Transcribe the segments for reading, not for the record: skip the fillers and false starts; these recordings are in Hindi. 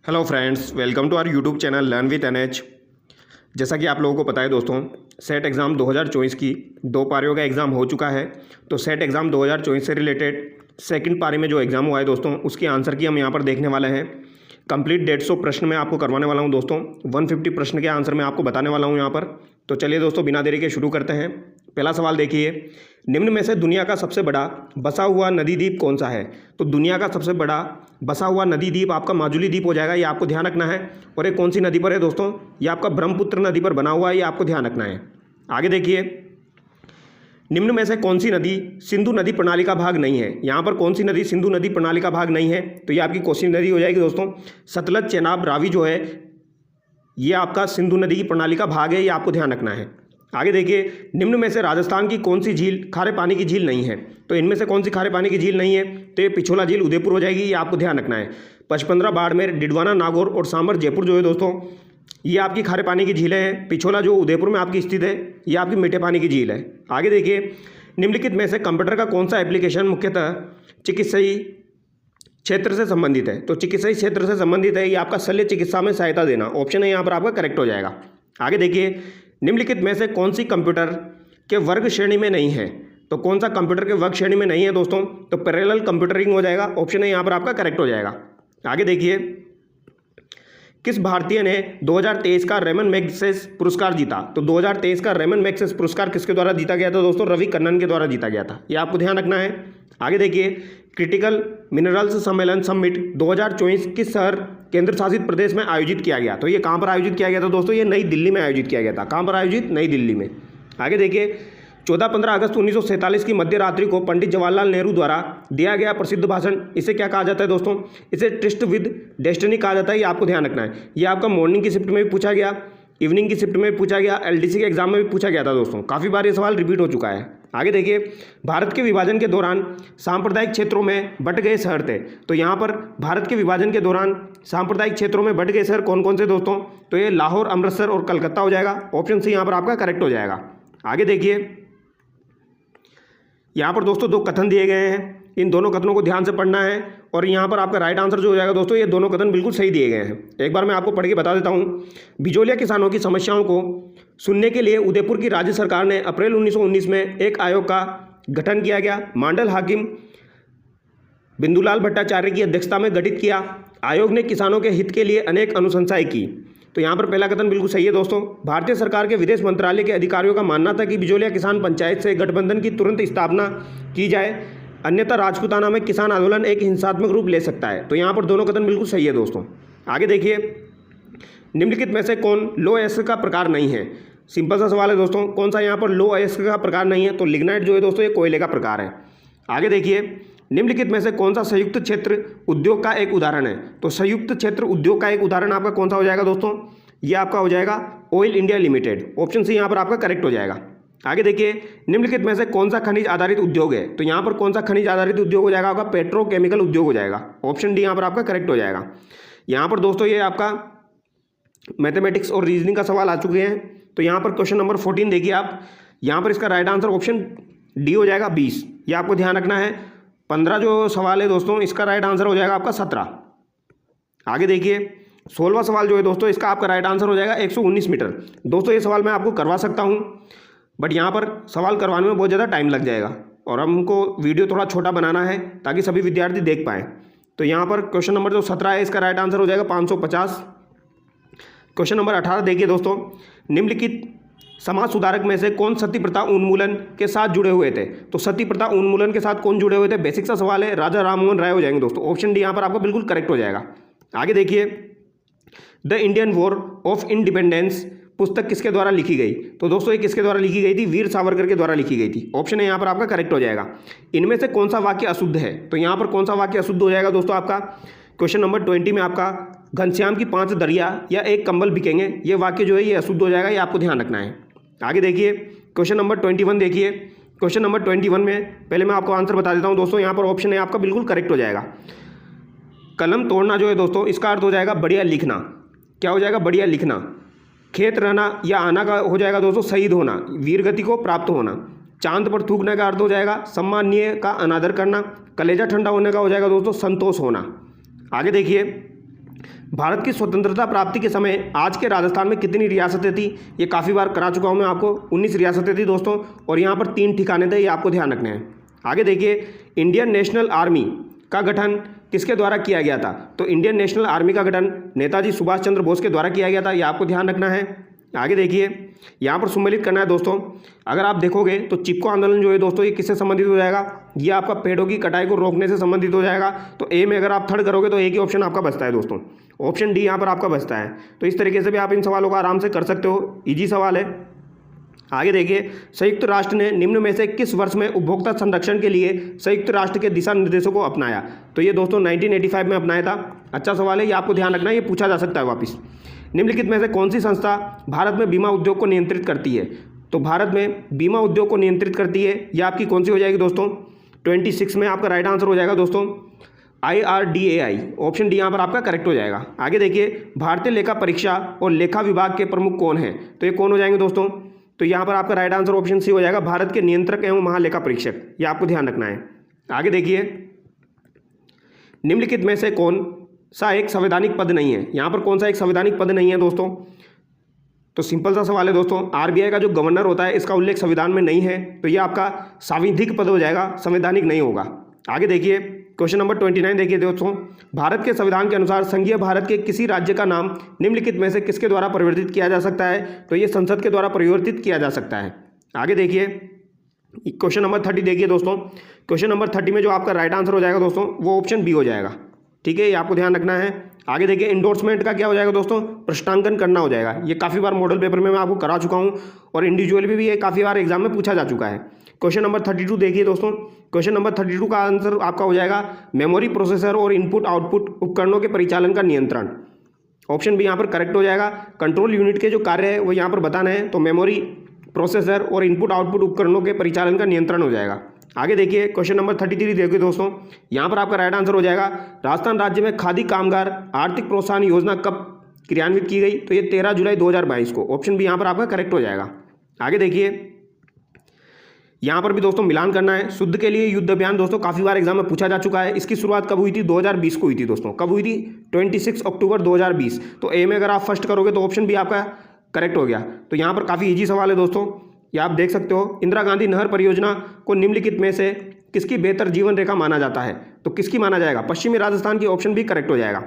Hello friends, welcome to our YouTube channel learn with NH. जैसा कि आप लोगों को पता है दोस्तों, सेट एग्ज़ाम 2024 की 2 पारियों का एग्ज़ाम हो चुका है। तो सेट एग्ज़ाम 2024 से रिलेटेड सेकंड पारी में जो एग्ज़ाम हुआ है दोस्तों, उसके आंसर की हम यहाँ पर देखने वाले हैं। कंप्लीट 150 प्रश्न मैं आपको करवाने वाला हूँ दोस्तों। 150 प्रश्न के आंसर मैं आपको बताने वाला हूँ यहाँ पर। तो चलिए दोस्तों, बिना देरी के शुरू करते हैं। पहला सवाल देखिए, निम्न में से दुनिया का सबसे बड़ा बसा हुआ नदी द्वीप कौन सा है? तो दुनिया का सबसे बड़ा बसा हुआ नदी द्वीप आपका माजुली द्वीप हो जाएगा, ये आपको ध्यान रखना है। और ये कौन सी नदी पर है दोस्तों? ये आपका ब्रह्मपुत्र नदी पर बना हुआ है, ये आपको ध्यान रखना है। आगे देखिए, निम्न में से कौन सी नदी सिंधु नदी प्रणाली का भाग नहीं है? यहाँ पर कौन सी नदी सिंधु नदी प्रणाली का भाग नहीं है? तो ये आपकी कोसी नदी हो जाएगी दोस्तों। सतलज, चेनाब, रावी जो है ये आपका सिंधु नदी की प्रणाली का भाग है, ये आपको ध्यान रखना है। आगे देखिए, निम्न में से राजस्थान की कौन सी झील खारे पानी की झील नहीं है? तो इनमें से कौन सी खारे पानी की झील नहीं है? तो ये पिछोला झील उदयपुर हो जाएगी, ये आपको ध्यान रखना है। पचपंद्रा, बाड़मेर, डिडवाना, नागौर और सांबर जयपुर जो है दोस्तों, ये आपकी खारे पानी की झीलें हैं। पिछोला जो उदयपुर में आपकी स्थित है, ये आपकी मीठे पानी की झील है। आगे देखिए, निम्नलिखित में से कंप्यूटर का कौन सा एप्लीकेशन मुख्यतः चिकित्सीय क्षेत्र से संबंधित है? तो चिकित्सीय क्षेत्र से संबंधित है, ये आपका शल्य चिकित्सा में सहायता देना। ऑप्शन है यहाँ पर आपका करेक्ट हो जाएगा। आगे देखिए, निम्नलिखित में से कौन सी कंप्यूटर के वर्ग श्रेणी में नहीं है? तो कौन सा कंप्यूटर के वर्ग श्रेणी में नहीं है दोस्तों? तो पैरेलल कंप्यूटरिंग हो जाएगा। ऑप्शन है यहाँ पर आपका करेक्ट हो जाएगा। आगे देखिए, किस भारतीय ने 2023 का रेमन मैग्सेस पुरस्कार जीता? तो 2023 का रेमन मैग्सेस पुरस्कार किसके द्वारा जीता गया था दोस्तों? रवि कन्नन के द्वारा जीता गया था, ये आपको ध्यान रखना है। आगे देखिए, क्रिटिकल मिनरल्स सम्मेलन समिट 2024 किस शहर केंद्र शासित प्रदेश में आयोजित किया गया? तो ये कहाँ पर आयोजित किया गया था दोस्तों? ये नई दिल्ली में आयोजित किया गया था। कहाँ पर आयोजित? नई दिल्ली में। आगे देखिए, 14-15 अगस्त 1947 की मध्य रात्रि को पंडित जवाहरलाल नेहरू द्वारा दिया गया प्रसिद्ध भाषण, इसे क्या कहा जाता है दोस्तों? इसे ट्रिस्ट विद डेस्टिनी कहा जाता है, ये आपको ध्यान रखना है। ये आपका मॉर्निंग की शिफ्ट में भी पूछा गया, इवनिंग की शिफ्ट में भी पूछा गया, एलडीसी के एग्जाम में भी पूछा गया था दोस्तों। काफ़ी बार ये सवाल रिपीट हो चुका है। आगे देखिए, भारत के विभाजन के दौरान सांप्रदायिक क्षेत्रों में बंट गए शहर थे। तो यहाँ पर भारत के विभाजन के दौरान सांप्रदायिक क्षेत्रों में बंट गए शहर कौन कौन से दोस्तों? तो ये लाहौर, अमृतसर और कलकत्ता हो जाएगा। ऑप्शन सी यहाँ पर आपका करेक्ट हो जाएगा। आगे देखिए, यहाँ पर दोस्तों 2 कथन दिए गए हैं, इन दोनों कथनों को ध्यान से पढ़ना है। और यहाँ पर आपका राइट आंसर जो हो जाएगा दोस्तों, ये दोनों कथन बिल्कुल सही दिए गए हैं। एक बार मैं आपको पढ़ के बता देता हूँ। बिजोलिया किसानों की समस्याओं को सुनने के लिए उदयपुर की राज्य सरकार ने अप्रैल 1919 में एक आयोग का गठन किया गया। मंडल हाकिम बिंदुलाल भट्टाचार्य की अध्यक्षता में गठित किया। आयोग ने किसानों के हित के लिए अनेक अनुशंसाएं की। तो यहाँ पर पहला कथन बिल्कुल सही है दोस्तों। भारतीय सरकार के विदेश मंत्रालय के अधिकारियों का मानना था कि बिजोलिया किसान पंचायत से गठबंधन की तुरंत स्थापना की जाए, अन्यथा राजपूताना में किसान आंदोलन एक हिंसात्मक रूप ले सकता है। तो यहाँ पर दोनों कथन बिल्कुल सही है दोस्तों। आगे देखिए, निम्नलिखित में से कौन लो अयस्क का प्रकार नहीं है? सिंपल सा सवाल है दोस्तों, कौन सा यहाँ पर लो अयस्क का प्रकार नहीं है? तो लिग्नाइट जो है दोस्तों, ये कोयले का प्रकार है। आगे देखिए, निम्नलिखित में से कौन सा संयुक्त क्षेत्र उद्योग का एक उदाहरण है? तो संयुक्त क्षेत्र उद्योग का एक उदाहरण आपका कौन सा हो जाएगा दोस्तों? ये आपका हो जाएगा Oil India Limited. Option C यहाँ पर आपका करेक्ट हो जाएगा। आगे देखिए, निम्नलिखित में से कौन सा खनिज आधारित उद्योग है? तो यहाँ पर कौन सा खनिज आधारित उद्योग हो जाएगा? आपका पेट्रोकेमिकल उद्योग हो जाएगा। ऑप्शन डी यहाँ पर आपका करेक्ट हो जाएगा। यहाँ पर दोस्तों ये आपका मैथमेटिक्स और रीजनिंग का सवाल आ चुके हैं। तो यहाँ पर क्वेश्चन नंबर 14 देखिए आप, यहाँ पर इसका राइट आंसर ऑप्शन डी हो जाएगा 20। ये आपको ध्यान रखना है। 15 जो सवाल है दोस्तों, इसका राइट आंसर हो जाएगा आपका 17। आगे देखिए, 16वां सवाल जो है दोस्तों, इसका आपका राइट आंसर हो जाएगा 119 मीटर। दोस्तों ये सवाल मैं आपको करवा सकता हूँ, बट यहाँ पर सवाल करवाने में बहुत ज़्यादा टाइम लग जाएगा और हमको वीडियो थोड़ा छोटा बनाना है ताकि सभी विद्यार्थी देख पाएँ। तो यहाँ पर क्वेश्चन नंबर जो 17 है, इसका राइट आंसर हो जाएगा 550। क्वेश्चन नंबर 18 देखिए दोस्तों, निम्नलिखित समाज सुधारक में से कौन सती प्रथा उन्मूलन के साथ जुड़े हुए थे? तो सती प्रथा उन्मूलन के साथ कौन जुड़े हुए थे? बेसिक सा सवाल है, राजा राममोहन राय हो जाएंगे दोस्तों। ऑप्शन डी यहाँ पर आपका बिल्कुल करेक्ट हो जाएगा। आगे देखिए, the Indian war of independence पुस्तक किसके द्वारा लिखी गई? तो दोस्तों ये किसके द्वारा लिखी गई थी? वीर सावरकर के द्वारा लिखी गई थी। ऑप्शन है यहाँ पर आपका करेक्ट हो जाएगा। इनमें से कौन सा वाक्य अशुद्ध है? तो यहाँ पर कौन सा वाक्य अशुद्ध हो जाएगा दोस्तों आपका? क्वेश्चन नंबर 20 में आपका घनश्याम की 5 दरिया या एक कंबल बिकेंगे, ये वाक्य जो है ये अशुद्ध हो जाएगा, ये आपको ध्यान रखना है। आगे देखिए, क्वेश्चन नंबर 21 देखिए। क्वेश्चन नंबर 21 में पहले मैं आपको आंसर बता देता हूँ दोस्तों। यहाँ पर ऑप्शन है आपका बिल्कुल करेक्ट हो जाएगा। कलम तोड़ना जो है दोस्तों, इसका अर्थ हो जाएगा बढ़िया लिखना। क्या हो जाएगा? बढ़िया लिखना। खेत रहना या आना का हो जाएगा दोस्तों शहीद होना, वीर गति को प्राप्त होना। चांद पर थूकने का अर्थ हो जाएगा सम्माननीय का अनादर करना। कलेजा ठंडा होने का हो जाएगा दोस्तों संतोष होना। आगे देखिए, भारत की स्वतंत्रता प्राप्ति के समय आज के राजस्थान में कितनी रियासतें थी? ये काफ़ी बार करा चुका हूँ मैं आपको। 19 रियासतें थी दोस्तों, और यहाँ पर 3 ठिकाने थे, ये आपको ध्यान रखने हैं। आगे देखिए, इंडियन नेशनल आर्मी का गठन किसके द्वारा किया गया था? तो इंडियन नेशनल आर्मी का गठन नेताजी सुभाष चंद्र बोस के द्वारा किया गया था, ये आपको ध्यान रखना है। आगे देखिए, यहाँ पर सम्मिलित करना है दोस्तों। अगर आप देखोगे तो चिपको आंदोलन जो है दोस्तों, ये किससे संबंधित हो जाएगा? ये आपका पेड़ों की कटाई को रोकने से संबंधित हो जाएगा। तो ए में अगर आप थर्ड करोगे तो एक ही ऑप्शन आपका बचता है दोस्तों, ऑप्शन डी यहाँ पर आपका बचता है। तो इस तरीके से भी आप इन सवालों को आराम से कर सकते हो, ईजी सवाल है। आगे देखिए, संयुक्त राष्ट्र ने निम्न में से किस वर्ष में उपभोक्ता संरक्षण के लिए संयुक्त राष्ट्र के दिशा निर्देशों को अपनाया? तो ये दोस्तों 1985 में अपनाया था। अच्छा सवाल है, ये आपको ध्यान रखना है, ये पूछा जा सकता है वापस। निम्नलिखित में से कौन सी संस्था भारत में बीमा उद्योग को नियंत्रित करती है? तो भारत में बीमा उद्योग को नियंत्रित करती है, ये आपकी कौन सी हो जाएगी दोस्तों? 26 में आपका राइट आंसर हो जाएगा दोस्तों IRDAI, ऑप्शन डी यहाँ पर आपका करेक्ट हो जाएगा। आगे देखिए, भारतीय लेखा परीक्षा और लेखा विभाग के प्रमुख कौन है? तो ये कौन हो जाएंगे दोस्तों? तो यहाँ पर आपका राइट आंसर ऑप्शन सी हो जाएगा, भारत के नियंत्रक एवं महालेखा परीक्षक, ये आपको ध्यान रखना है। आगे देखिए, निम्नलिखित में से कौन सा एक संवैधानिक पद नहीं है? यहाँ पर कौन सा एक संवैधानिक पद नहीं है दोस्तों? तो सिंपल सा सवाल है दोस्तों, RBI का जो गवर्नर होता है इसका उल्लेख संविधान में नहीं है, तो ये आपका सांविधिक पद हो जाएगा, संवैधानिक नहीं होगा। आगे देखिए, क्वेश्चन नंबर 29 देखिए दोस्तों, भारत के संविधान के अनुसार संघीय भारत के किसी राज्य का नाम निम्नलिखित में से किसके द्वारा परिवर्तित किया जा सकता है? तो ये संसद के द्वारा परिवर्तित किया जा सकता है। आगे देखिए, क्वेश्चन नंबर 30 देखिए दोस्तों, क्वेश्चन नंबर 30 में जो आपका राइट आंसर हो जाएगा दोस्तों, वो ऑप्शन बी हो जाएगा। ठीक है, ये आपको ध्यान रखना है। आगे देखिए, इंडोर्समेंट का क्या हो जाएगा दोस्तों? प्रश्नांकन करना हो जाएगा। ये काफ़ी बार मॉडल पेपर में मैं आपको करा चुका हूँ, और इंडिविजुअल भी ये काफ़ी बार एग्जाम में पूछा जा चुका है। क्वेश्चन नंबर 32 देखिए दोस्तों, क्वेश्चन नंबर 32 का आंसर आपका हो जाएगा मेमोरी, प्रोसेसर और इनपुट आउटपुट उपकरणों के परिचालन का नियंत्रण, ऑप्शन भी यहाँ पर करेक्ट हो जाएगा। कंट्रोल यूनिट के जो कार्य है वो यहाँ पर बताना है, तो मेमोरी, प्रोसेसर और इनपुट आउटपुट उपकरणों के परिचालन का नियंत्रण हो जाएगा। आगे देखिए, क्वेश्चन नंबर 33 देखिए दोस्तों, यहाँ पर आपका राइट आंसर हो जाएगा राजस्थान राज्य में खादी कामगार आर्थिक प्रोत्साहन योजना कब क्रियान्वित की गई? तो ये 13 जुलाई 2022 को, ऑप्शन भी यहाँ पर आपका करेक्ट हो जाएगा। आगे देखिए, यहाँ पर भी दोस्तों मिलान करना है। शुद्ध के लिए युद्ध अभियान दोस्तों काफ़ी बार एग्जाम में पूछा जा चुका है। इसकी शुरुआत कब हुई थी? 2020 को हुई थी दोस्तों। कब हुई थी? 26 अक्टूबर 2020। तो ए में अगर आप फर्स्ट करोगे तो ऑप्शन भी आपका करेक्ट हो गया। तो यहाँ पर काफ़ी ईजी सवाल है दोस्तों, ये आप देख सकते हो। इंदिरा गांधी नहर परियोजना को निम्नलिखित में से किसकी बेहतर जीवन रेखा माना जाता है? तो किसकी माना जाएगा? पश्चिमी राजस्थान की, ऑप्शन भी करेक्ट हो जाएगा।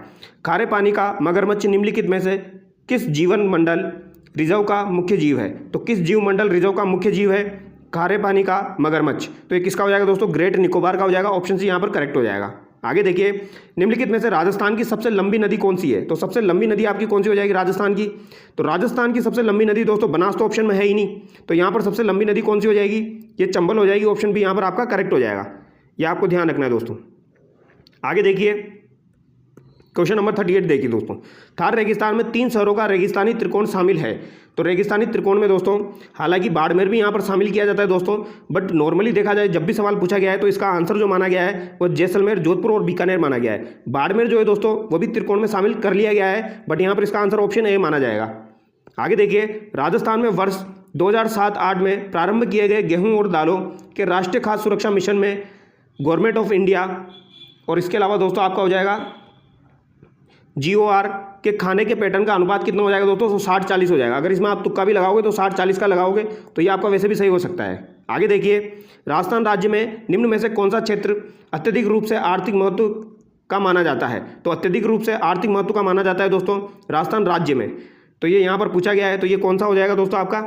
खारे पानी का मगरमच्छ निम्नलिखित में से किस जीवन मंडल रिजर्व का मुख्य जीव है? तो किस जीव मंडल रिजर्व का मुख्य जीव है? खारे पानी का मगरमच्छ। तो ये किसका हो जाएगा दोस्तों? ग्रेट निकोबार का हो जाएगा, ऑप्शन सी यहाँ पर करेक्ट हो जाएगा। आगे देखिए, निम्नलिखित में से राजस्थान की सबसे लंबी नदी कौन सी है? तो सबसे लंबी नदी आपकी कौन सी हो जाएगी राजस्थान की? तो राजस्थान की सबसे लंबी नदी दोस्तों बनास तो ऑप्शन में है ही नहीं, तो यहाँ पर सबसे लंबी नदी कौन सी हो जाएगी? ये चंबल हो जाएगी, ऑप्शन भी यहाँ पर आपका करेक्ट हो जाएगा। ये आपको ध्यान रखना है दोस्तों। आगे देखिए, क्वेश्चन नंबर 38 देखिए दोस्तों, थार रेगिस्तान में 3 शहरों का रेगिस्तानी त्रिकोण शामिल है। तो रेगिस्तानी त्रिकोण में दोस्तों हालांकि बाड़मेर भी यहाँ पर शामिल किया जाता है दोस्तों, बट नॉर्मली देखा जाए जब भी सवाल पूछा गया है तो इसका आंसर जो माना गया है वो जैसलमेर, जोधपुर और बीकानेर माना गया है। बाड़मेर जो है दोस्तों वो भी त्रिकोण में शामिल कर लिया गया है, बट यहाँ पर इसका आंसर ऑप्शन ए माना जाएगा। आगे देखिए, राजस्थान में वर्ष 2007-8 में प्रारंभ किए गए गेहूँ और दालों के राष्ट्रीय खाद्य सुरक्षा मिशन में गवर्नमेंट ऑफ इंडिया, और इसके अलावा दोस्तों आपका हो जाएगा GOR के खाने के पैटर्न का अनुपात कितना हो जाएगा दोस्तों? तो 60-40 हो जाएगा। अगर इसमें आप तुक्का भी लगाओगे तो 60-40 का लगाओगे तो ये आपका वैसे भी सही हो सकता है। आगे देखिए, राजस्थान राज्य में निम्न में से कौन सा क्षेत्र अत्यधिक रूप से आर्थिक महत्व का माना जाता है? तो अत्यधिक रूप से आर्थिक महत्व का माना जाता है दोस्तों राजस्थान राज्य में, तो ये यहाँ पर पूछा गया है। तो ये कौन सा हो जाएगा दोस्तों आपका?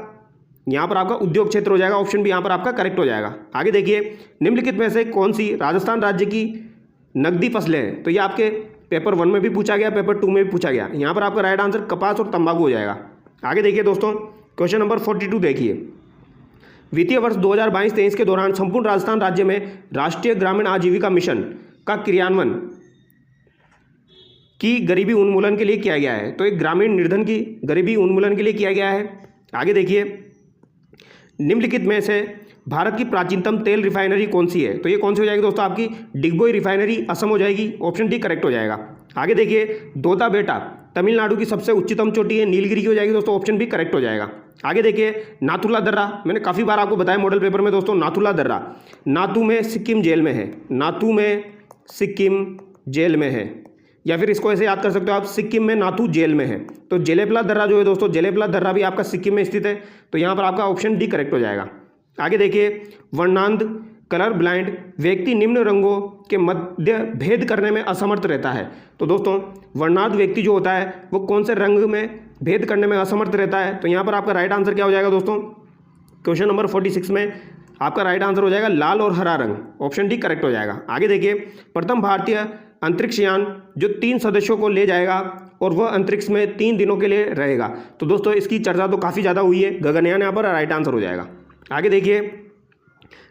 यहाँ पर आपका उद्योग क्षेत्र हो जाएगा, ऑप्शन भी यहाँ पर आपका करेक्ट हो जाएगा। आगे देखिए, निम्नलिखित में से कौन सी राजस्थान राज्य की नकदी फसलें हैं? तो ये आपके पेपर 1 में भी पूछा गया, पेपर 2 में भी पूछा गया। यहाँ पर आपका राइट आंसर कपास और तंबाकू हो जाएगा। आगे देखिए दोस्तों, क्वेश्चन नंबर 42 देखिए, वित्तीय वर्ष 2022-23 के दौरान संपूर्ण राजस्थान राज्य में राष्ट्रीय ग्रामीण आजीविका मिशन का क्रियान्वयन की गरीबी उन्मूलन के लिए किया गया है। तो एक ग्रामीण निर्धन की गरीबी उन्मूलन के लिए किया गया है। आगे देखिए, निम्नलिखित में से भारत की प्राचीनतम तेल रिफाइनरी कौन सी है? तो ये कौन सी हो जाएगी दोस्तों? आपकी डिगबोई रिफाइनरी असम हो जाएगी, ऑप्शन डी करेक्ट हो जाएगा। आगे देखिए, दोदा बेटा तमिलनाडु की सबसे उच्चतम चोटी है, नीलगिरी की हो जाएगी दोस्तों, ऑप्शन भी करेक्ट हो जाएगा। आगे देखिए, नाथुला दर्रा, मैंने काफ़ी बार आपको बताया मॉडल पेपर में दोस्तों, नाथुला दर्रा नातू में सिक्किम जेल में है, नातू में सिक्किम जेल में है। या फिर इसको ऐसे याद कर सकते हो आप, सिक्किम में नाथू जेल में है। तो जेलेपला दर्रा जो है दोस्तों, जेलेपला दर्रा भी आपका सिक्किम में स्थित है। तो यहाँ पर आपका ऑप्शन डी करेक्ट हो जाएगा। आगे देखिए, वर्णांध कलर ब्लाइंड व्यक्ति निम्न रंगों के मध्य भेद करने में असमर्थ रहता है। तो दोस्तों वर्णांध व्यक्ति जो होता है वो कौन से रंग में भेद करने में असमर्थ रहता है? तो यहाँ पर आपका राइट आंसर क्या हो जाएगा दोस्तों? क्वेश्चन नंबर 46 में आपका राइट आंसर हो जाएगा लाल और हरा रंग, ऑप्शन डी करेक्ट हो जाएगा। आगे देखिए, प्रथम भारतीय अंतरिक्ष यान जो 3 सदस्यों को ले जाएगा और वह अंतरिक्ष में 3 दिनों के लिए रहेगा। तो दोस्तों इसकी चर्चा तो काफ़ी ज़्यादा हुई है, गगनयान यहाँ पर राइट आंसर हो जाएगा। आगे देखिए,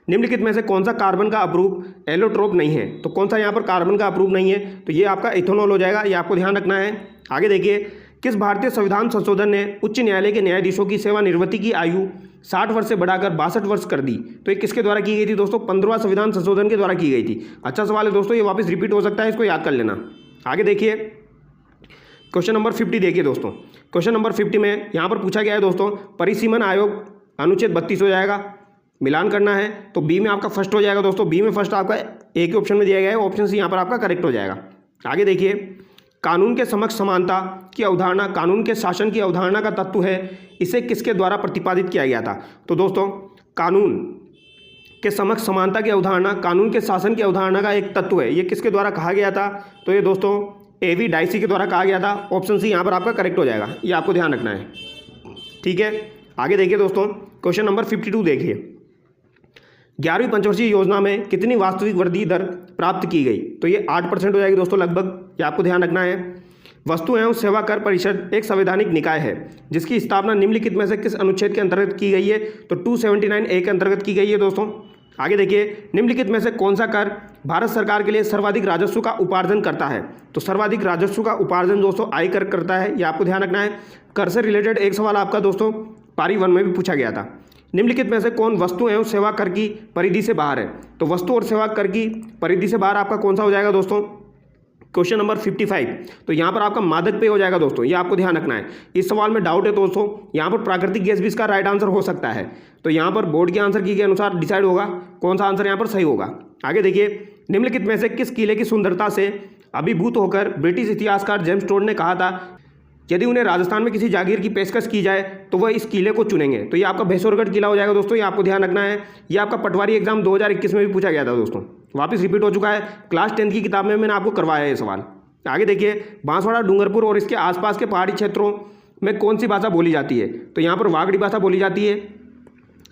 निम्नलिखित में से कौन सा कार्बन का अप्रूव एलोट्रोप नहीं है? तो कौन सा यहाँ पर कार्बन का अप्रूव नहीं है? तो ये आपका इथेनॉल हो जाएगा, ये आपको ध्यान रखना है। आगे देखिए, किस भारतीय संविधान संशोधन ने उच्च न्यायालय के न्यायाधीशों की सेवानिवृत्ति की आयु 60 वर्ष से बढ़ाकर 62 वर्ष कर दी? तो ये किसके द्वारा की गई थी दोस्तों? 15वां संविधान संशोधन के द्वारा की गई थी। अच्छा सवाल है दोस्तों, ये वापस रिपीट हो सकता है, इसको याद कर लेना। आगे देखिए, क्वेश्चन नंबर 50 देखिए दोस्तों। क्वेश्चन नंबर 50 में यहाँ पर पूछा गया है दोस्तों, परिसीमन आयोग अनुच्छेद 32 हो जाएगा, मिलान करना है। तो बी में आपका फर्स्ट हो जाएगा दोस्तों, बी में फर्स्ट आपका एक ही ऑप्शन में दिया गया है, ऑप्शन सी यहाँ पर आपका करेक्ट हो जाएगा। आगे देखिए, कानून के समक्ष समानता की अवधारणा कानून के शासन की अवधारणा का तत्व है, इसे किसके द्वारा प्रतिपादित किया गया था? तो दोस्तों कानून के समक्ष समानता की अवधारणा कानून के शासन की अवधारणा का एक तत्व है, ये किसके द्वारा कहा गया था? तो ये दोस्तों एवी डाइसी के द्वारा कहा गया था, ऑप्शन सी यहाँ पर आपका करेक्ट हो जाएगा, ये आपको ध्यान रखना है। ठीक है, आगे देखिए दोस्तों, क्वेश्चन नंबर 52 देखिए, 11वीं पंचवर्षीय योजना में कितनी वास्तविक वृद्धि दर प्राप्त की गई? तो ये 8% हो जाएगी दोस्तों लगभग, ये आपको ध्यान रखना है। वस्तु एवं सेवा कर परिषद एक संवैधानिक निकाय है जिसकी स्थापना निम्नलिखित में से किस अनुच्छेद के अंतर्गत की गई है? तो 279A के अंतर्गत की गई है दोस्तों। आगे देखिए, निम्नलिखित में से कौन सा कर भारत सरकार के लिए सर्वाधिक राजस्व का उपार्जन करता है? तो सर्वाधिक राजस्व का उपार्जन दोस्तों आय कर करता है, ये आपको ध्यान रखना है। कर से रिलेटेड एक सवाल आपका दोस्तों पारी 1 में भी पूछा गया था। निम्नलिखित में से कौन वस्तु एवं सेवा कर की परिधि से बाहर है? तो वस्तु और सेवा कर की परिधि से बाहर आपका कौन सा हो जाएगा दोस्तों? Question number 55। तो यहाँ पर आपका मादक पेय हो जाएगा दोस्तों, ये आपको ध्यान रखना है। इस सवाल में डाउट है दोस्तों, यहाँ पर प्राकृतिक गैस भी इसका राइट आंसर हो सकता है। तो यहाँ पर बोर्ड के आंसर की के अनुसार डिसाइड होगा कौन सा आंसर यहाँ पर सही होगा। आगे देखिए, निम्नलिखित में से किस किले की सुंदरता से अभिभूत होकर ब्रिटिश इतिहासकार जेम्स टोड ने कहा था यदि उन्हें राजस्थान में किसी जागीर की पेशकश की जाए तो वह इस किले को चुनेंगे? तो ये आपका भैंसोरगढ़ किला हो जाएगा दोस्तों, ये आपको ध्यान रखना है। ये आपका पटवारी एग्जाम 2021 में भी पूछा गया था दोस्तों, वापस रिपीट हो चुका है, क्लास 10 की किताब में मैंने आपको करवाया है ये सवाल। आगे देखिए, बांसवाड़ा डूंगरपुर और इसके आसपास के पहाड़ी क्षेत्रों में कौन सी भाषा बोली जाती है? तो यहाँ पर वागड़ी भाषा बोली जाती है।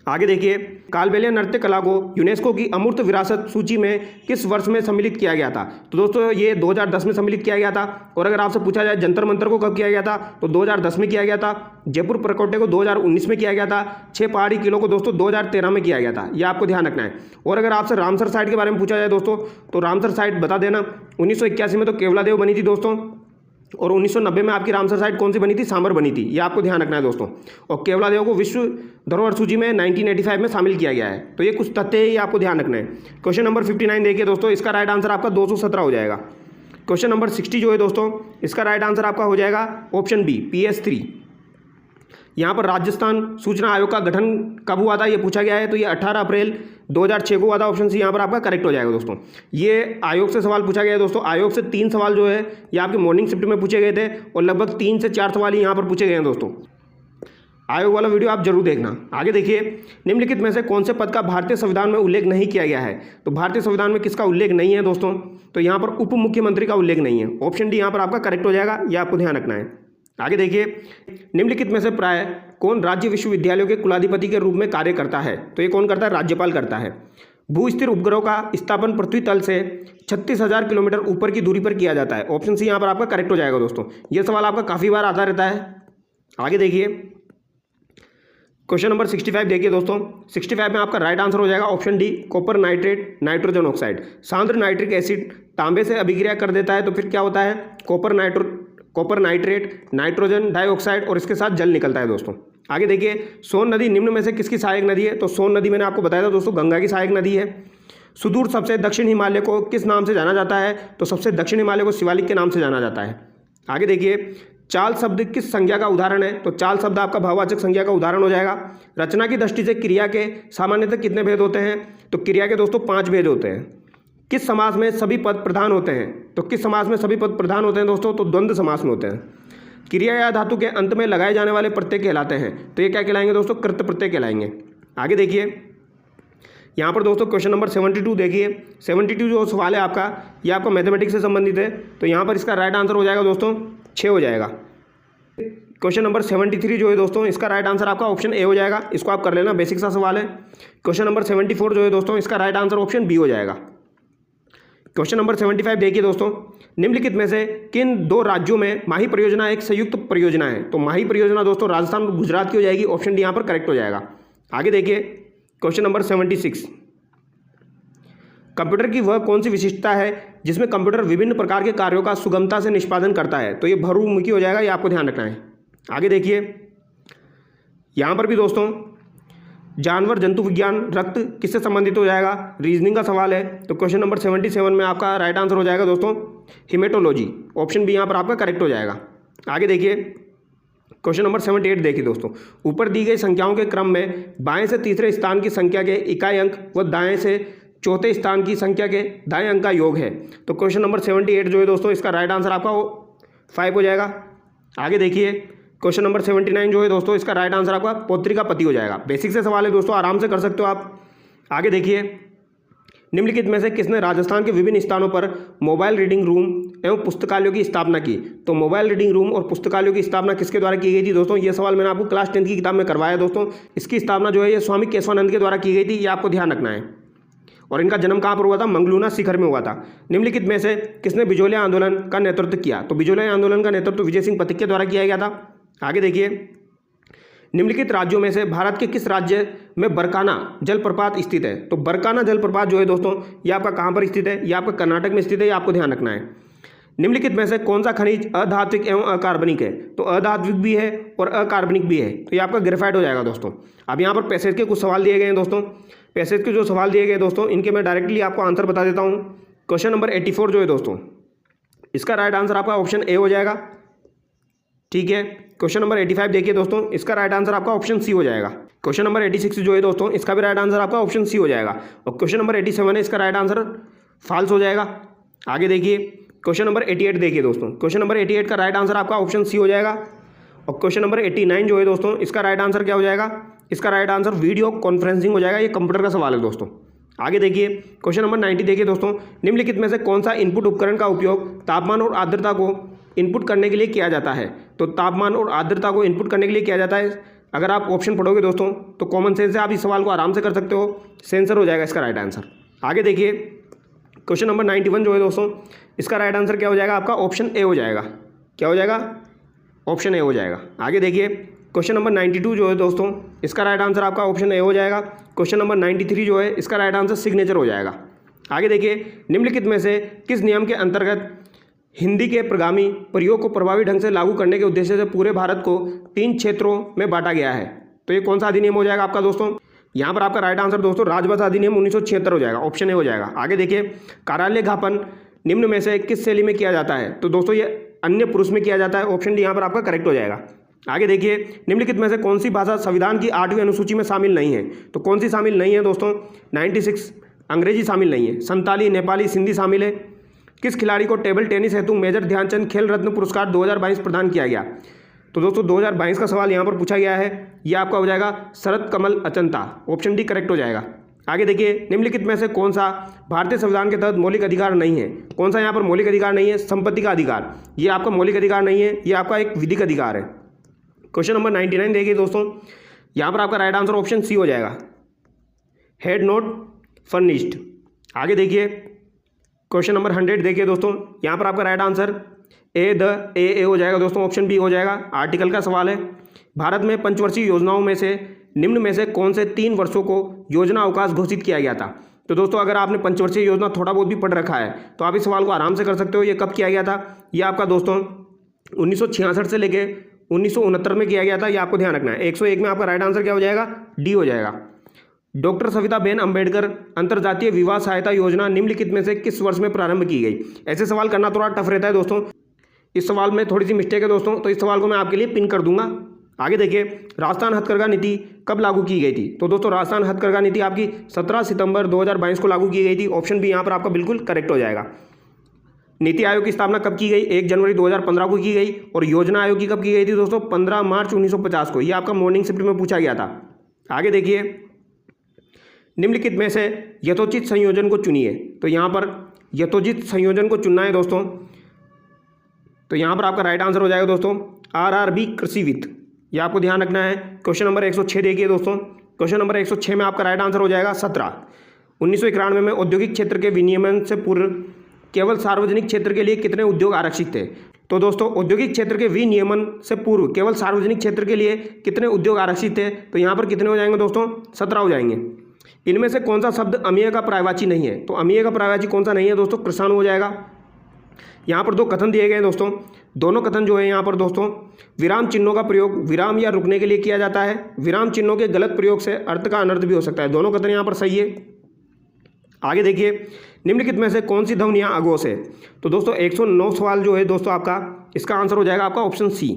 आगे देखिए, कालबेलिया नृत्य कला को यूनेस्को की अमूर्त विरासत सूची में किस वर्ष में सम्मिलित किया गया था? तो दोस्तों ये 2010 में सम्मिलित किया गया था। और अगर आपसे पूछा जाए जंतर मंतर को कब किया गया था? तो 2010 में किया गया था। जयपुर प्रकोटे को 2019 में किया गया था। 6 पहाड़ी किलों को दोस्तों 2013 में किया गया था, ये आपको ध्यान रखना है। और अगर आपसे रामसर साइट के बारे में पूछा जाए दोस्तों, तो रामसर साइट बता देना, 1981 में तो केवलादेव बनी थी दोस्तों, और 1990 में आपकी रामसर साइट कौन सी बनी थी? सांबर बनी थी, ये आपको ध्यान रखना है दोस्तों। और केवलादेव को विश्व धरोहर सूची में 1985 में शामिल किया गया है। तो ये कुछ तथ्य है, ये आपको ध्यान रखना है। क्वेश्चन नंबर 59 देखिए दोस्तों, इसका राइट आंसर आपका 217 हो जाएगा। क्वेश्चन नंबर 60 जो है दोस्तों, इसका राइट आंसर आपका हो जाएगा ऑप्शन बी, PS3। यहाँ पर राजस्थान सूचना आयोग का गठन कब हुआ था ये पूछा गया है, तो ये 18 अप्रैल 2006 को हुआ था, ऑप्शन सी यहाँ पर आपका करेक्ट हो जाएगा दोस्तों। ये आयोग से सवाल पूछा गया है दोस्तों, आयोग से 3 सवाल जो है ये आपके मॉर्निंग शिफ्ट में पूछे गए थे और लगभग 3 से 4 सवाल यहाँ पर पूछे गए हैं दोस्तों। आयोग वाला वीडियो आप जरूर देखना। आगे देखिए, निम्नलिखित में से कौन से पद का भारतीय संविधान में उल्लेख नहीं किया गया है? तो भारतीय संविधान में किसका उल्लेख नहीं है दोस्तों? तो यहाँ पर उप मुख्यमंत्री का उल्लेख नहीं है, ऑप्शन डी यहाँ पर आपका करेक्ट हो जाएगा, ये आपको ध्यान रखना है। आगे देखिए, निम्नलिखित में से प्राय कौन राज्य विश्वविद्यालयों के कुलाधिपति के रूप में कार्य करता है? तो ये कौन करता है? राज्यपाल करता है। भू स्थिर उपग्रहों का स्थापन पृथ्वी तल से 36,000 किलोमीटर ऊपर की दूरी पर किया जाता है, ऑप्शन सी यहाँ पर आपका करेक्ट हो जाएगा दोस्तों। ये सवाल आपका काफ़ी बार आता रहता है। आगे देखिए, क्वेश्चन नंबर 65 देखिए दोस्तों, 65 में आपका राइट आंसर हो जाएगा option D, copper nitrate nitrogen oxide. सांद्र नाइट्रिक एसिड तांबे से अभिक्रिया कर देता है तो फिर क्या होता है? कॉपर नाइट्रेट नाइट्रोजन डाइऑक्साइड और इसके साथ जल निकलता है दोस्तों। आगे देखिए, सोन नदी निम्न में से किसकी सहायक नदी है? तो सोन नदी मैंने आपको बताया था दोस्तों गंगा की सहायक नदी है। सुदूर सबसे दक्षिण हिमालय को किस नाम से जाना जाता है? तो सबसे दक्षिण हिमालय को शिवालिक के नाम से जाना जाता है। आगे देखिए, चाल शब्द किस संज्ञा का उदाहरण है? तो चाल शब्द आपका भाववाचक संज्ञा का उदाहरण हो जाएगा। रचना की दृष्टि से क्रिया के सामान्यतः कितने भेद होते हैं? तो क्रिया के दोस्तों 5 भेद होते हैं। किस समास में सभी पद प्रधान होते हैं? तो किस समास में सभी पद प्रधान होते हैं दोस्तों? तो द्वंद्व समास में होते हैं। क्रिया या धातु के अंत में लगाए जाने वाले प्रत्यय कहलाते हैं, तो ये क्या कहलाएंगे दोस्तों? कृत प्रत्यय कहलाएंगे। आगे देखिए यहाँ पर दोस्तों क्वेश्चन नंबर 72 देखिए। 72 जो सवाल है आपका, ये आपका मैथमेटिक्स से संबंधित है, तो यहाँ पर इसका राइट आंसर हो जाएगा दोस्तों 6 हो जाएगा। क्वेश्चन नंबर 73 जो है दोस्तों, इसका राइट आंसर आपका ऑप्शन ए हो जाएगा। इसको आप कर लेना, बेसिक सा सवाल है। क्वेश्चन नंबर 74 जो है दोस्तों, इसका राइट आंसर ऑप्शन बी हो जाएगा। क्वेश्चन नंबर 75 देखिए दोस्तों, निम्नलिखित में से किन दो राज्यों में माही परियोजना एक संयुक्त परियोजना है? तो माही परियोजना दोस्तों राजस्थान और गुजरात की हो जाएगी, ऑप्शन डी यहाँ पर करेक्ट हो जाएगा। आगे देखिए क्वेश्चन नंबर 76, कंप्यूटर की वह कौन सी विशिष्टता है जिसमें कंप्यूटर विभिन्न प्रकार के कार्यों का सुगमता से निष्पादन करता है? तो ये बहुमुखी हो जाएगा, ये आपको ध्यान रखना है। आगे देखिए यहाँ पर भी दोस्तों जानवर जंतु विज्ञान रक्त किससे संबंधित हो जाएगा? रीजनिंग का सवाल है, तो क्वेश्चन नंबर 77 में आपका राइट आंसर हो जाएगा दोस्तों हिमेटोलॉजी, ऑप्शन बी यहाँ पर आपका करेक्ट हो जाएगा। आगे देखिए क्वेश्चन नंबर 78 देखिए दोस्तों, ऊपर दी गई संख्याओं के क्रम में बाएं से तीसरे स्थान की संख्या के इकाई अंक व दाएं से चौथे स्थान की संख्या के दाएं अंक का योग है। तो क्वेश्चन नंबर 78 जो है दोस्तों, इसका राइट आंसर आपका 5 हो जाएगा। आगे देखिए क्वेश्चन नंबर 79 जो है दोस्तों, इसका राइट आंसर आपका पौत्री का पति हो जाएगा। बेसिक से सवाल है दोस्तों, आराम से कर सकते हो आप। आगे देखिए निम्नलिखित में से किसने राजस्थान के विभिन्न स्थानों पर मोबाइल रीडिंग रूम एवं पुस्तकालयों की स्थापना की? तो मोबाइल रीडिंग रूम और पुस्तकालयों की स्थापना किसके द्वारा की गई थी दोस्तों? ये सवाल मैंने आपको क्लास 10 की किताब में करवाया दोस्तों। इसकी स्थापना जो है ये स्वामी केशवानंद के द्वारा की गई थी, ये आपको ध्यान रखना है। और इनका जन्म कहाँ पर हुआ था? मंगलूना शिखर में हुआ था। निम्नलिखित में से किसने बिजोलिया आंदोलन का नेतृत्व किया? तो बिजोलिया आंदोलन का नेतृत्व विजय सिंह पथिक के द्वारा किया गया था। आगे देखिए निम्नलिखित राज्यों में से भारत के किस राज्य में बरकाना जलप्रपात स्थित है? तो बरकाना जलप्रपात जो है दोस्तों, ये आपका कहाँ पर स्थित है? ये आपका कर्नाटक में स्थित है, ये आपको ध्यान रखना है। निम्नलिखित में से कौन सा खनिज अधात्विक एवं अकार्बनिक है? तो अधात्विक भी है और अकार्बनिक भी है, तो ये आपका ग्रेफाइट हो जाएगा दोस्तों। अब यहाँ पर पैसेज के कुछ सवाल दिए गए हैं दोस्तों। पैसेज के जो सवाल दिए गए दोस्तों, इनके मैं डायरेक्टली आपको आंसर बता देता हूँ। क्वेश्चन नंबर 84 जो है दोस्तों, इसका राइट आंसर आपका ऑप्शन ए हो जाएगा। ठीक है, क्वेश्चन नंबर 85 देखिए दोस्तों, इसका राइट आंसर आपका ऑप्शन सी हो जाएगा। क्वेश्चन नंबर 86 जो है दोस्तों, इसका भी राइट आंसर आपका ऑप्शन सी हो जाएगा। और क्वेश्चन नंबर 87 है, इसका राइट आंसर फॉल्स हो जाएगा। आगे देखिए क्वेश्चन नंबर 88 देखिए दोस्तों, क्वेश्चन नंबर 88 का राइट आंसर आपका ऑप्शन सी हो जाएगा। और क्वेश्चन नंबर 89 जो है दोस्तों, इसका राइट आंसर क्या हो जाएगा? इसका राइट आंसर वीडियो कॉन्फ्रेंसिंग हो जाएगा, ये कंप्यूटर का सवाल है दोस्तों। आगे देखिए क्वेश्चन नंबर 90 देखिए दोस्तों, निम्नलिखित में से कौन सा इनपुट उपकरण का उपयोग तापमान और आर्द्रता को इनपुट करने के लिए किया जाता है? तो तापमान और आर्द्रता को इनपुट करने के लिए किया जाता है। अगर आप ऑप्शन पढ़ोगे दोस्तों तो कॉमन सेंस से आप इस सवाल को आराम से कर सकते हो, सेंसर हो जाएगा इसका राइट आंसर। आगे देखिए क्वेश्चन नंबर 91 जो है दोस्तों, इसका राइट आंसर क्या हो जाएगा? आपका ऑप्शन ए हो जाएगा। क्या हो जाएगा? ऑप्शन ए हो जाएगा। आगे देखिए क्वेश्चन नंबर 92 जो है दोस्तों, इसका राइट आंसर आपका ऑप्शन ए हो जाएगा। क्वेश्चन नंबर 93 जो है, इसका राइट आंसर सिग्नेचर हो जाएगा। आगे देखिए निम्नलिखित में से किस नियम के अंतर्गत हिंदी के प्रगामी प्रयोग को प्रभावी ढंग से लागू करने के उद्देश्य से पूरे भारत को 3 क्षेत्रों में बांटा गया है? तो ये कौन सा अधिनियम हो जाएगा आपका दोस्तों? यहाँ पर आपका राइट आंसर दोस्तों राजभाषा अधिनियम 1976 हो जाएगा, ऑप्शन ए हो जाएगा। आगे देखिए कार्यालय ज्ञापन निम्न में से किस शैली में किया जाता है? तो दोस्तों ये अन्य पुरुष में किया जाता है, ऑप्शन डी यहाँ पर आपका करेक्ट हो जाएगा। आगे देखिए निम्नलिखित में से कौन सी भाषा संविधान की 8वीं अनुसूची में शामिल नहीं है? तो कौन सी शामिल नहीं है दोस्तों? 96 अंग्रेजी शामिल नहीं है, संताली, नेपाली, सिंधी शामिल है। किस खिलाड़ी को टेबल टेनिस हेतु मेजर ध्यानचंद खेल रत्न पुरस्कार 2022 प्रदान किया गया? तो दोस्तों 2022 का सवाल यहाँ पर पूछा गया है, ये आपका हो जाएगा शरद कमल अचंता, ऑप्शन डी करेक्ट हो जाएगा। आगे देखिए निम्नलिखित में से कौन सा भारतीय संविधान के तहत मौलिक अधिकार नहीं है? कौन सा यहाँ पर मौलिक अधिकार नहीं है? संपत्ति का अधिकार, ये आपका मौलिक अधिकार नहीं है, ये आपका एक विधिक अधिकार है। क्वेश्चन नंबर 99 देखिए दोस्तों, यहाँ पर आपका राइट आंसर ऑप्शन सी हो जाएगा, हेड नॉट फर्निश्ड। आगे देखिए क्वेश्चन नंबर 100 देखिए दोस्तों, यहाँ पर आपका राइट आंसर ए हो जाएगा दोस्तों, ऑप्शन बी हो जाएगा। आर्टिकल का सवाल है, भारत में पंचवर्षीय योजनाओं में से निम्न में से कौन से 3 वर्षों को योजना अवकाश घोषित किया गया था? तो दोस्तों अगर आपने पंचवर्षीय योजना थोड़ा बहुत भी पढ़ रखा है तो आप इस सवाल को आराम से कर सकते हो। ये कब किया गया था? ये आपका दोस्तों 1966 से लेके 1969 में किया गया था, ये आपको ध्यान रखना है। 101 में आपका राइट आंसर क्या हो जाएगा? डी हो जाएगा। डॉक्टर सविताबेन अंबेडकर अंतर्जातीय विवाह सहायता योजना निम्नलिखित में से किस वर्ष में प्रारंभ की गई? ऐसे सवाल करना थोड़ा टफ रहता है दोस्तों, इस सवाल में थोड़ी सी मिस्टेक है दोस्तों, तो इस सवाल को मैं आपके लिए पिन कर दूंगा। आगे देखिए, राजस्थान हथकरघा नीति कब लागू की गई थी? तो दोस्तों राजस्थान हथकरघा नीति आपकी 17 सितंबर 2022 को लागू की गई थी। ऑप्शन बी यहाँ पर आपका बिल्कुल करेक्ट हो जाएगा। नीति आयोग की स्थापना कब की गई? 1 जनवरी 2015 को की गई। और योजना आयोग की कब की गई थी दोस्तों? 15 मार्च 1950 को। ये आपका मॉर्निंग शिफ्ट में पूछा गया था। आगे देखिए, निम्नलिखित में से यथोचित संयोजन को चुनिए। तो यहाँ पर यथोचित संयोजन को चुनना है दोस्तों। तो यहाँ पर आपका राइट आंसर हो जाएगा दोस्तों RRB कृषि वित्त। ये आपको ध्यान रखना है। क्वेश्चन नंबर 106 देखिए दोस्तों। क्वेश्चन नंबर 106 में आपका राइट आंसर हो जाएगा 17। 1991 में औद्योगिक क्षेत्र के विनियमन से पूर्व केवल सार्वजनिक क्षेत्र के लिए कितने उद्योग आरक्षित थे? तो दोस्तों औद्योगिक क्षेत्र के विनियमन से पूर्व केवल सार्वजनिक क्षेत्र के लिए कितने उद्योग आरक्षित थे? तो यहाँ पर कितने हो जाएंगे दोस्तों? 17 हो जाएंगे। इनमें से कौन सा शब्द अमीय का पर्यायवाची नहीं है? तो अमीय का पर्यायवाची कौन सा नहीं है दोस्तों? कृषाणु हो जाएगा। यहाँ पर दो कथन दिए गए हैं दोस्तों। दोनों कथन जो है यहाँ पर दोस्तों, विराम चिन्हों का प्रयोग विराम या रुकने के लिए किया जाता है। विराम चिन्हों के गलत प्रयोग से अर्थ का अनर्थ भी हो सकता है। दोनों कथन यहाँ पर सही है। आगे देखिए, निम्नलिखित में से कौन सी ध्वनियाँ अघोष है? तो दोस्तों 109 सवाल जो है दोस्तों आपका, इसका आंसर हो जाएगा आपका ऑप्शन सी,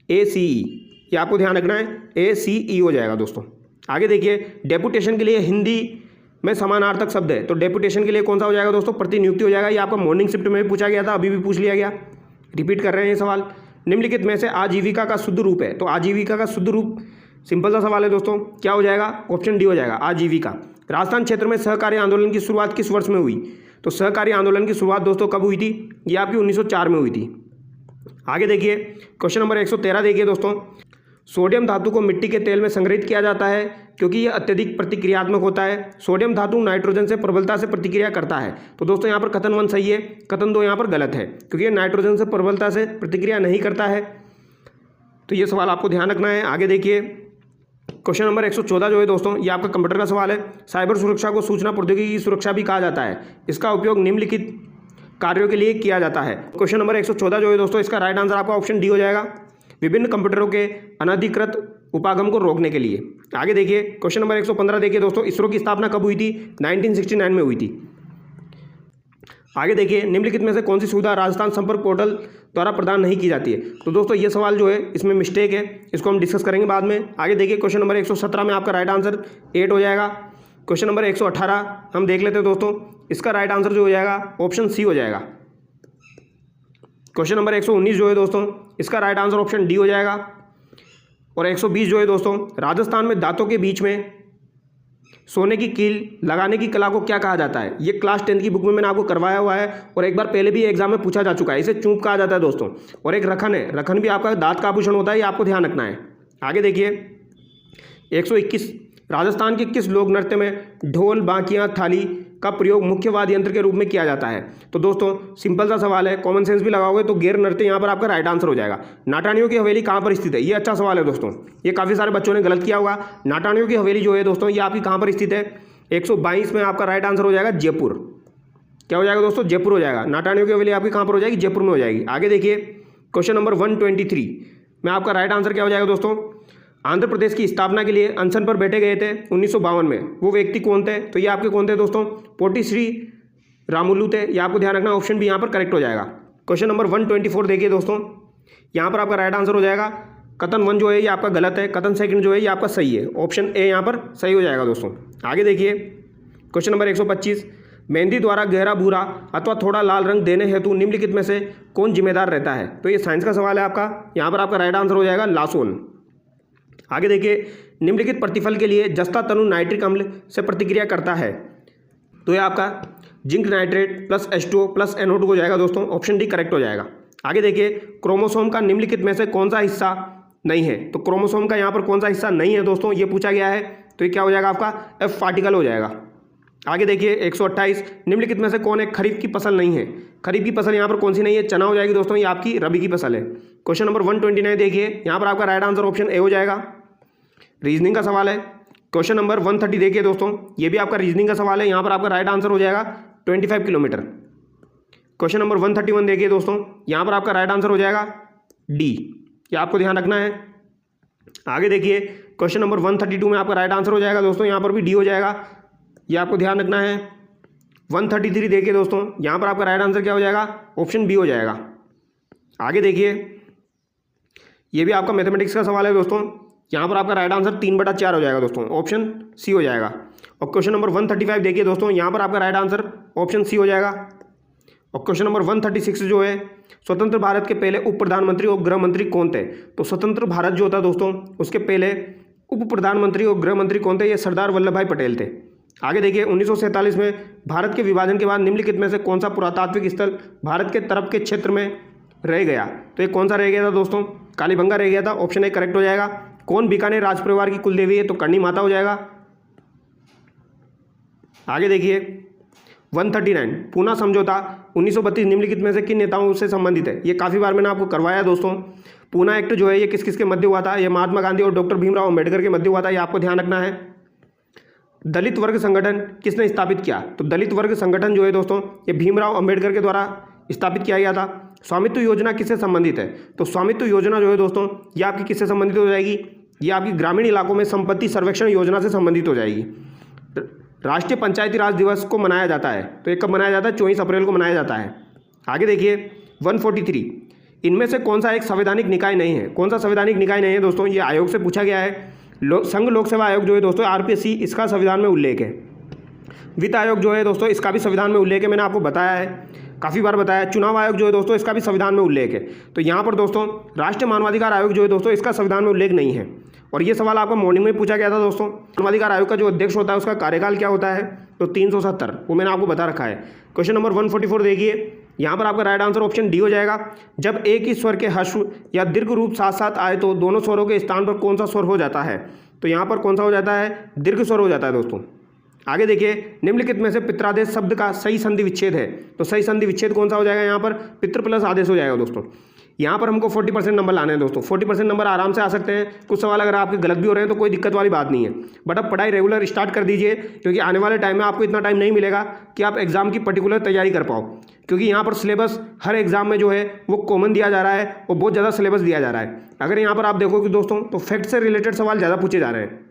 ACE। ये आपको ध्यान रखना है, ACE हो जाएगा दोस्तों। आगे देखिए, डेपुटेशन के लिए हिंदी में समानार्थक शब्द है। तो डेपुटेशन के लिए कौन सा हो जाएगा दोस्तों? प्रतिनियुक्ति हो जाएगा। ये आपका मॉर्निंग शिफ्ट में भी पूछा गया था, अभी भी पूछ लिया गया, रिपीट कर रहे हैं ये सवाल। निम्नलिखित में से आजीविका का शुद्ध रूप है। तो आजीविका का शुद्ध रूप, सिंपल सा सवाल है दोस्तों, क्या हो जाएगा? ऑप्शन डी हो जाएगा, आजीविका। राजस्थान क्षेत्र में सहकारी आंदोलन की शुरुआत किस वर्ष में हुई? तो सहकारी आंदोलन की शुरुआत दोस्तों कब हुई थी? ये आपकी 1904 में हुई थी। आगे देखिए, क्वेश्चन नंबर 113 देखिए दोस्तों। सोडियम धातु को मिट्टी के तेल में संग्रहित किया जाता है क्योंकि यह अत्यधिक प्रतिक्रियात्मक होता है। सोडियम धातु नाइट्रोजन से प्रबलता से प्रतिक्रिया करता है। तो दोस्तों यहाँ पर कथन 1 सही है, कथन 2 यहाँ पर गलत है, क्योंकि ये नाइट्रोजन से प्रबलता से प्रतिक्रिया नहीं करता है। तो ये सवाल आपको ध्यान रखना है। आगे देखिए, क्वेश्चन नंबर 114 जो है दोस्तों, ये आपका कंप्यूटर का सवाल है। साइबर सुरक्षा को सूचना प्रौद्योगिकी की सुरक्षा भी कहा जाता है। इसका उपयोग निम्नलिखित कार्यों के लिए किया जाता है। क्वेश्चन नंबर 114 जो है दोस्तों, इसका राइट आंसर आपका ऑप्शन डी हो जाएगा, विभिन्न कंप्यूटरों के अनधिकृत उपागम को रोकने के लिए। आगे देखिए, क्वेश्चन नंबर 115 देखिए दोस्तों, इसरो की स्थापना कब हुई थी? 1969 में हुई थी। आगे देखिए, निम्नलिखित में से कौन सी सुविधा राजस्थान संपर्क पोर्टल द्वारा प्रदान नहीं की जाती है? तो दोस्तों ये सवाल जो है इसमें मिस्टेक है, इसको हम डिस्कस करेंगे बाद में। आगे देखिए, क्वेश्चन नंबर 117 में आपका राइट आंसर 8 हो जाएगा। क्वेश्चन नंबर 118 हम देख लेते हैं दोस्तों, इसका राइट आंसर जो हो जाएगा ऑप्शन सी हो जाएगा। क्वेश्चन नंबर 119 जो है दोस्तों, इसका राइट आंसर ऑप्शन डी हो जाएगा। और 120 जो है दोस्तों, राजस्थान में दांतों के बीच में सोने की कील लगाने की कला को क्या कहा जाता है? ये क्लास 10 की बुक में मैंने आपको करवाया हुआ है और एक बार पहले भी एग्जाम में पूछा जा चुका है। इसे चूंप कहा जाता है दोस्तों। और एक रखन है, रखन भी आपका दांत का आभूषण होता है, ये आपको ध्यान रखना है। आगे देखिए, 121 राजस्थान के किस लोक नृत्य में ढोल, बांकियां, थाली का प्रयोग मुख्य वाद्य यंत्र के रूप में किया जाता है? तो दोस्तों सिंपल सा सवाल है, कॉमन सेंस भी लगाओगे तो गैर नृत्य यहाँ पर आपका राइट आंसर हो जाएगा। नाटानियों की हवेली कहाँ पर स्थित है? ये अच्छा सवाल है दोस्तों, ये काफ़ी सारे बच्चों ने गलत किया होगा। नाटानियों की हवेली जो है दोस्तों, ये आपकी कहाँ पर स्थित है? 122 में आपका राइट आंसर हो जाएगा जयपुर। क्या हो जाएगा दोस्तों? जयपुर हो जाएगा। नाटानियों की हवेली आपकी कहाँ पर हो जाएगी? जयपुर में हो जाएगी। आगे देखिए, क्वेश्चन नंबर 123 में आपका राइट आंसर क्या हो जाएगा दोस्तों? आंध्र प्रदेश की स्थापना के लिए अनशन पर बैठे गए थे 1952 में, वो व्यक्ति कौन थे? तो ये आपके कौन थे दोस्तों? पोटी श्री रामुलु थे। ये आपको ध्यान रखना, ऑप्शन भी यहाँ पर करेक्ट हो जाएगा। क्वेश्चन नंबर 124 देखिए दोस्तों, यहाँ पर आपका राइट आंसर हो जाएगा, कथन 1 जो है ये आपका गलत है, कथन 2 जो है ये आपका सही है, ऑप्शन ए यहाँ पर सही हो जाएगा दोस्तों। आगे देखिए, क्वेश्चन नंबर 125 मेहंदी द्वारा गहरा भूरा अथवा थोड़ा लाल रंग देने हेतु निम्नलिखित में से कौन जिम्मेदार रहता है? तो ये साइंस का सवाल है आपका, यहाँ पर आपका राइट आंसर हो जाएगा लासोन। आगे देखिए, निम्नलिखित प्रतिफल के लिए जस्ता तनु नाइट्रिक अम्ल से प्रतिक्रिया करता है? तो ये आपका zinc nitrate plus H2O plus NO2 हो जाएगा दोस्तों, ऑप्शन डी करेक्ट हो जाएगा। आगे देखिए, क्रोमोसोम का निम्नलिखित में से कौन सा हिस्सा नहीं है? तो क्रोमोसोम का यहाँ पर कौन सा हिस्सा नहीं है दोस्तों, ये पूछा गया है। तो ये क्या हो जाएगा आपका? F पार्टिकल हो जाएगा। आगे देखिए, 128 निम्नलिखित में से कौन एक खरीफ की फसल नहीं है? खरीफ की फसल यहाँ पर कौन सी नहीं है? चना हो जाएगी दोस्तों, ये आपकी रबी की फसल है। क्वेश्चन नंबर 129 देखिए, यहाँ पर आपका राइट आंसर ऑप्शन ए हो जाएगा। रीजनिंग का सवाल है। क्वेश्चन नंबर 130 देखिए दोस्तों, ये भी आपका रीजनिंग का सवाल है, यहाँ पर आपका राइट आंसर हो जाएगा 25 किलोमीटर। क्वेश्चन नंबर 131 देखिए दोस्तों, यहाँ पर आपका राइट आंसर हो जाएगा डी, ये आपको ध्यान रखना है। आगे देखिए, क्वेश्चन नंबर 132 में आपका राइट आंसर हो जाएगा दोस्तों, यहाँ पर भी डी हो जाएगा, ये आपको ध्यान रखना है। 133 देखिए दोस्तों, यहाँ पर आपका राइट आंसर क्या हो जाएगा? ऑप्शन बी हो जाएगा। आगे देखिए, ये भी आपका मैथमेटिक्स का सवाल है दोस्तों। यहाँ पर आपका राइट आंसर 3/4 हो जाएगा दोस्तों, ऑप्शन सी हो जाएगा। और क्वेश्चन नंबर 135 देखिए दोस्तों, यहाँ पर आपका राइट आंसर ऑप्शन सी हो जाएगा। और क्वेश्चन नंबर 136 जो है, स्वतंत्र भारत के पहले उप प्रधानमंत्री और गृह मंत्री कौन थे? तो स्वतंत्र भारत जो था दोस्तों, उसके पहले उप प्रधानमंत्री और गृह मंत्री कौन थे? ये सरदार वल्लभ भाई पटेल थे। आगे देखिए, 1947 में भारत के विभाजन के बाद निम्नलिखित में से कौन सा पुरातात्विक स्थल भारत के तरफ के क्षेत्र में रह गया? तो ये कौन सा रह गया था दोस्तों? कालीबंगा रह गया था, ऑप्शन ए करेक्ट हो जाएगा। कौन बीकानेर राज परिवार की कुलदेवी है? तो करणी माता हो जाएगा। आगे देखिए 139, पूना समझौता 1932 निम्नलिखित में से किन नेताओं से संबंधित है? ये काफ़ी बार मैंने आपको करवाया दोस्तों। पूना एक्ट जो है ये किस किस के मध्य हुआ था? ये महात्मा गांधी और डॉक्टर भीमराव अम्बेडकर के मध्य हुआ था, ये आपको ध्यान रखना है। दलित वर्ग संगठन किसने स्थापित किया? तो दलित वर्ग संगठन जो है दोस्तों, ये भीमराव अम्बेडकर के द्वारा स्थापित किया गया था। स्वामित्व योजना किससे संबंधित है? तो स्वामित्व योजना जो है दोस्तों, ये आपकी किससे संबंधित हो जाएगी? ये आपकी ग्रामीण इलाकों में संपत्ति सर्वेक्षण योजना से संबंधित हो जाएगी। राष्ट्रीय पंचायती राज दिवस को मनाया जाता है, तो ये कब मनाया जाता है? 24 अप्रैल को मनाया जाता है। आगे देखिए 143, इनमें से कौन सा एक संवैधानिक निकाय नहीं है? कौन सा संवैधानिक निकाय नहीं है दोस्तों? ये आयोग से पूछा गया है। संघ लोक सेवा आयोग जो है दोस्तों, आरपीएससी, इसका संविधान में उल्लेख है। वित्त आयोग जो है दोस्तों, इसका भी संविधान में उल्लेख है, मैंने आपको बताया है, काफ़ी बार बताया। चुनाव आयोग जो है दोस्तों, इसका भी संविधान में उल्लेख है। तो यहाँ पर दोस्तों राष्ट्रीय मानवाधिकार आयोग जो है दोस्तों, इसका संविधान में उल्लेख नहीं है। और ये सवाल आपका मॉर्निंग में पूछा गया था दोस्तों। मानवाधिकार आयोग का जो अध्यक्ष होता है उसका कार्यकाल क्या होता है? तो 370, वो मैंने आपको बता रखा है। क्वेश्चन नंबर 144 देखिए, यहाँ पर आपका राइट आंसर ऑप्शन डी हो जाएगा। जब एक ही स्वर के ह्रस्व या दीर्घ रूप साथ साथ आए तो दोनों स्वरों के स्थान पर कौन सा स्वर हो जाता है? तो यहाँ पर कौन सा हो जाता है? दीर्घ स्वर हो जाता है दोस्तों। आगे देखिए, निम्नलिखित में से पित्रादेश शब्द का सही संधि विच्छेद है, तो सही संधि विच्छेद कौन सा हो जाएगा? यहाँ पर पितृ प्लस आदेश हो जाएगा दोस्तों। यहाँ पर हमको 40% नंबर लाने हैं दोस्तों। 40% नंबर आराम से आ सकते हैं। कुछ सवाल अगर आपके गलत भी हो रहे हैं तो कोई दिक्कत वाली बात नहीं है, बट अब पढ़ाई रेगुलर स्टार्ट कर दीजिए, क्योंकि आने वाले टाइम में आपको इतना टाइम नहीं मिलेगा कि आप एग्जाम की पर्टिकुलर तैयारी कर पाओ। क्योंकि यहाँ पर सिलेबस हर एग्जाम में जो है वो कॉमन दिया जा रहा है और बहुत ज़्यादा सिलेबस दिया जा रहा है। अगर यहाँ पर आप देखोगे दोस्तों, तो फैक्ट से रिलेटेड सवाल ज़्यादा पूछे जा रहे हैं।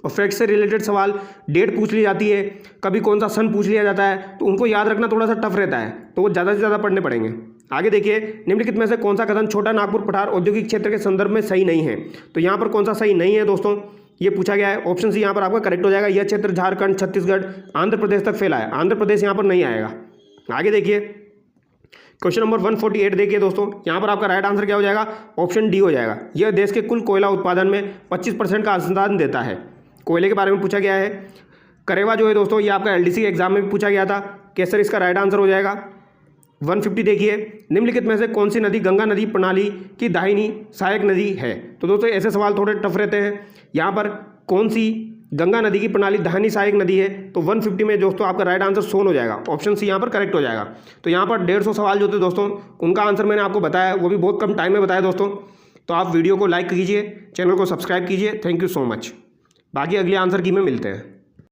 और फैक्ट से रिलेटेड सवाल डेट पूछ ली जाती है, कभी कौन सा सन पूछ लिया जाता है, तो उनको याद रखना थोड़ा सा टफ रहता है, तो वो ज़्यादा से ज़्यादा पढ़ने पड़ेंगे। आगे देखिए, निम्नलिखित में से कौन सा कथन छोटा नागपुर पठार औद्योगिक क्षेत्र के संदर्भ में सही नहीं है? तो यहाँ पर कौन सा सही नहीं है दोस्तों? ये पूछा गया है। ऑप्शन सी यहाँ पर आपका करेक्ट हो जाएगा। यह क्षेत्र झारखंड, छत्तीसगढ़, आंध्र प्रदेश तक फैला है, आंध्र प्रदेश यहाँ पर नहीं आएगा। आगे देखिए क्वेश्चन नंबर 148 देखिए दोस्तों, यहाँ पर आपका राइट आंसर क्या हो जाएगा? ऑप्शन डी हो जाएगा। यह देश के कुल कोयला उत्पादन में 25% का अंशदान देता है। कोयले के बारे में पूछा गया है। करेवा जो है दोस्तों, ये आपका एलडीसी के एग्जाम में भी पूछा गया था। केसर इसका राइट आंसर हो जाएगा। 150 देखिए, निम्नलिखित में से कौन सी नदी गंगा नदी प्रणाली की दाहिनी सहायक नदी है? तो दोस्तों ऐसे सवाल थोड़े टफ रहते हैं। यहाँ पर कौन सी गंगा नदी की प्रणाली दाहिनी सहायक नदी है? तो 150 में दोस्तों आपका राइट आंसर सोन हो जाएगा। ऑप्शन सी यहाँ पर करेक्ट हो जाएगा। तो यहाँ पर 150 सवाल जो थे दोस्तों, उनका आंसर मैंने आपको बताया, वो भी बहुत कम टाइम में बताया दोस्तों। तो आप वीडियो को लाइक कीजिए, चैनल को सब्सक्राइब कीजिए। Thank you so much. बाकी अगले आंसर की में मिलते हैं।